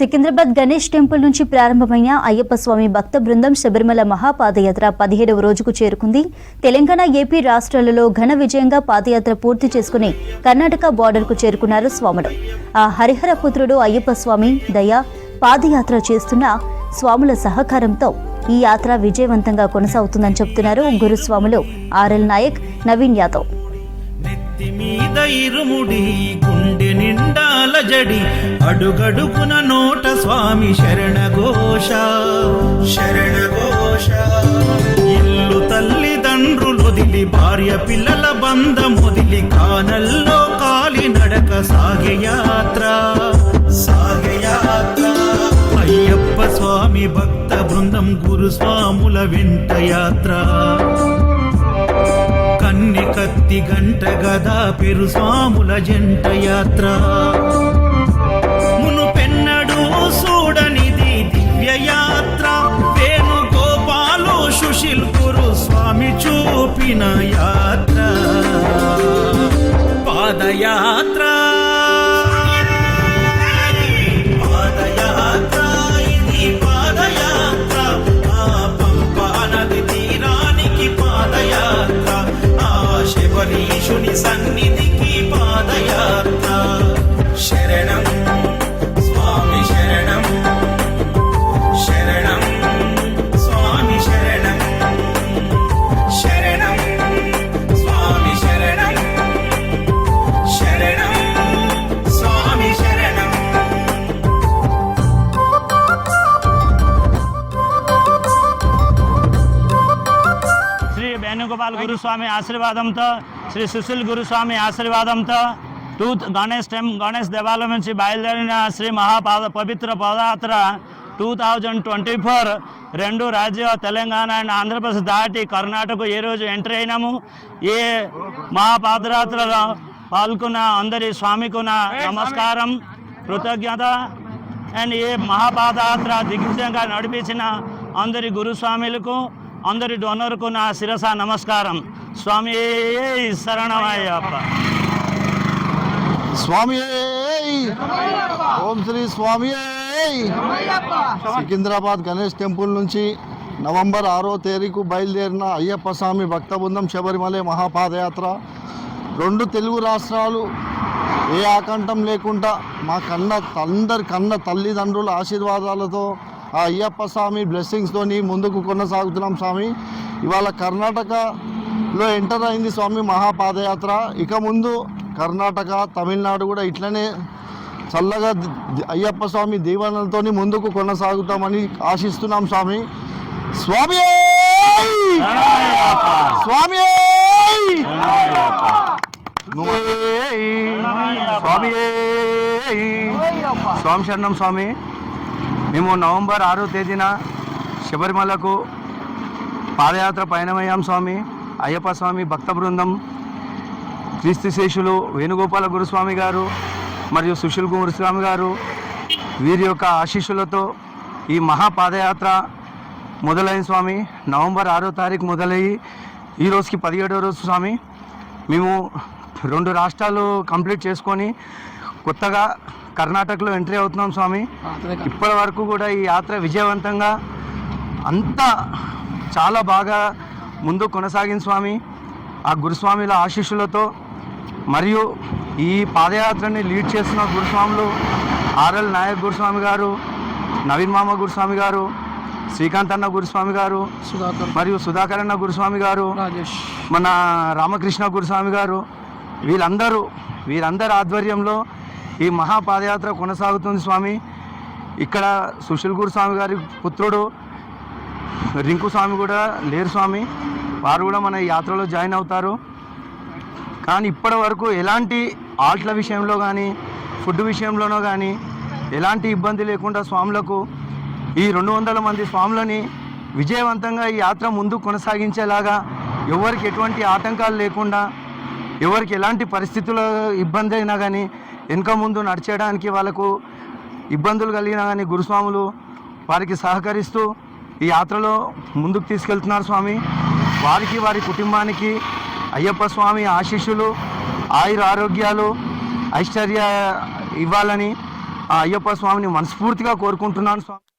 Secunderabad Ganesh temple నుంచి ప్రారంభమైన అయ్యప్ప స్వామి భక్త బృందం శబరిమల మహాపాదయాత్ర 17వ రోజుకు చేరుకుంది. తెలంగాణ, ఏపీ రాష్ట్రాలలో ఘన విజయంగా పాదయాత్ర పూర్తి చేసుకుని కర్ణాటక బార్డర్కు చేరుకున్నారు స్వాములు. ఆ హరిహర పుత్రుడు అయ్యప్ప స్వామి దయ పాదయాత్ర చేస్తున్న స్వాముల సహకారంతో ఈ యాత్ర విజయవంతంగా కొనసాగుతుందని చెబుతున్నారు గురుస్వాములు ఆర్ఎల్ నాయక్, నవీన్ యాదవ్. మీద ఇరుముడి గుండె నిండాల జడి అడుగడుగున నోట స్వామి శరణఘోష శరణఘోష. ఇల్లు తల్లిదండ్రులొదిలి భార్య పిల్లల బంధమొదిలి కానల్లో కాలి నడక సాగే యాత్ర సాగే యాత్ర. అయ్యప్ప స్వామి భక్త బృందం గురుస్వాముల వెంట యాత్ర. కన్ని కత్తి గంట గదా పెరు స్వాముల జంట యాత్ర. మునుపెన్నడు చూడనిది దివ్య యాత్ర. వేణుగోపాలు సుశీల్ గురు స్వామి చూపిన యాత్ర పాదయాత్ర. పాదయాత్ర ఇది పాదయాత్ర. ఆ పంపా నది తీరానికి పాదయాత్ర. శబరీషుని సన్నిధికి పాదయాత్ర. శరణం స్వామి శరణం శరణం స్వామి శరణం శరణం స్వామి శరణం శరణం స్వామి శరణం. శ్రీ వేణుగోపాల్ గురుస్వామి ఆశీర్వాదంతో, శ్రీ సుశీల్ గురుస్వామి ఆశీర్వాదంతో గణేష్ దేవాలయం నుంచి బయలుదేరిన శ్రీ పవిత్ర పాదయాత్ర 2024 రెండు రాజ్యాలు తెలంగాణ అండ్ ఆంధ్రప్రదేశ్ దాటి కర్ణాటక ఈ రోజు ఎంటర్ అయినాము. ఈ మహాపాదయాత్రలో పాల్గొన్న అందరి స్వామికి నమస్కారం, కృతజ్ఞత. అండ్ ఈ మహాపాదయాత్ర దిగ్విజయంగా నడిపించిన అందరి గురుస్వాములకు, అందరి డోనర్కు నా శిరస నమస్కారం. స్వామి శరణమయ్యప్ప. స్వామి ఓం శ్రీ స్వామి. సికింద్రాబాద్ గణేష్ టెంపుల్ నుంచి నవంబర్ 6వ తేదీకు బయలుదేరిన అయ్యప్ప స్వామి భక్త బృందం శబరిమల మహాపాదయాత్ర రెండు తెలుగు రాష్ట్రాలు ఏ ఆకంఠం లేకుండా మా అందరి కన్న తల్లిదండ్రుల ఆశీర్వాదాలతో ఆ అయ్యప్ప స్వామి బ్లెస్సింగ్స్తోని ముందుకు కొనసాగుతున్నాం స్వామి. ఇవాళ కర్ణాటకలో ఎంటర్ అయింది స్వామి మహాపాదయాత్ర. ఇక ముందు కర్ణాటక, తమిళనాడు కూడా ఇట్లనే చల్లగా అయ్యప్ప స్వామి దీవెనలతో ముందుకు కొనసాగుతామని ఆశిస్తున్నాం స్వామి. స్వామి స్వామి స్వామి స్వామి శరణం స్వామి. మేము నవంబర్ 6వ తేదీన శబరిమలకు పాదయాత్ర పయనమయ్యాం స్వామి. అయ్యప్ప స్వామి భక్త బృందం క్రీస్తుశేషులు వేణుగోపాల గురుస్వామి గారు మరియు సుశీల్ గురుస్వామి గారు వీరి యొక్క ఆశీస్సులతో ఈ మహాపాదయాత్ర మొదలైన స్వామి. నవంబర్ 6వ తారీఖు మొదలయ్యి ఈ రోజుకి 17వ రోజు స్వామి. మేము రెండు రాష్ట్రాలు కంప్లీట్ చేసుకొని కొత్తగా కర్ణాటకలో ఎంట్రీ అవుతున్నాం స్వామి. ఇప్పటి వరకు కూడా ఈ యాత్ర విజయవంతంగా అంతా చాలా బాగా ముందు కొనసాగింది స్వామి. ఆ గురుస్వామిల ఆశీస్సులతో మరియు ఈ పాదయాత్రని లీడ్ చేస్తున్న గురుస్వాములు ఆర్ఎల్ నాయక్ గురుస్వామి గారు, నవీన్ మామ గురుస్వామి గారు, శ్రీకాంత్ అన్న గురుస్వామి గారు మరియు సుధాకర్ అన్న గురుస్వామి గారు, మన రామకృష్ణ గురుస్వామి గారు, వీరందరి ఆధ్వర్యంలో ఈ మహాపాదయాత్ర కొనసాగుతుంది స్వామి. ఇక్కడ సుశీల్ గురుస్వామి గారి పుత్రుడు రింకు స్వామి కూడా లేరు స్వామి. వారు కూడా మన యాత్రలో జాయిన్ అవుతారు. కానీ ఇప్పటి వరకు ఎలాంటి ఆటల విషయంలో కానీ ఫుడ్ విషయంలోనో కానీ ఎలాంటి ఇబ్బంది లేకుండా స్వాములకు ఈ 200 మంది స్వాములని విజయవంతంగా ఈ యాత్ర ముందు కొనసాగించేలాగా ఎవరికి ఎటువంటి ఆటంకాలు లేకుండా, ఎవరికి ఎలాంటి పరిస్థితుల ఇబ్బంది అయినా కానీ వెనుక ముందు నడిచేయడానికి వాళ్ళకు ఇబ్బందులు కలిగినా కానీ గురుస్వాములు వారికి సహకరిస్తూ ఈ యాత్రలో ముందుకు తీసుకెళ్తున్నారు స్వామి. వారికి, వారి కుటుంబానికి అయ్యప్ప స్వామి ఆశీస్సులు, ఆయుర ఆరోగ్యాలు, ఐశ్వర్య ఇవ్వాలని ఆ అయ్యప్ప స్వామిని మనస్ఫూర్తిగా కోరుకుంటున్నాను స్వామి.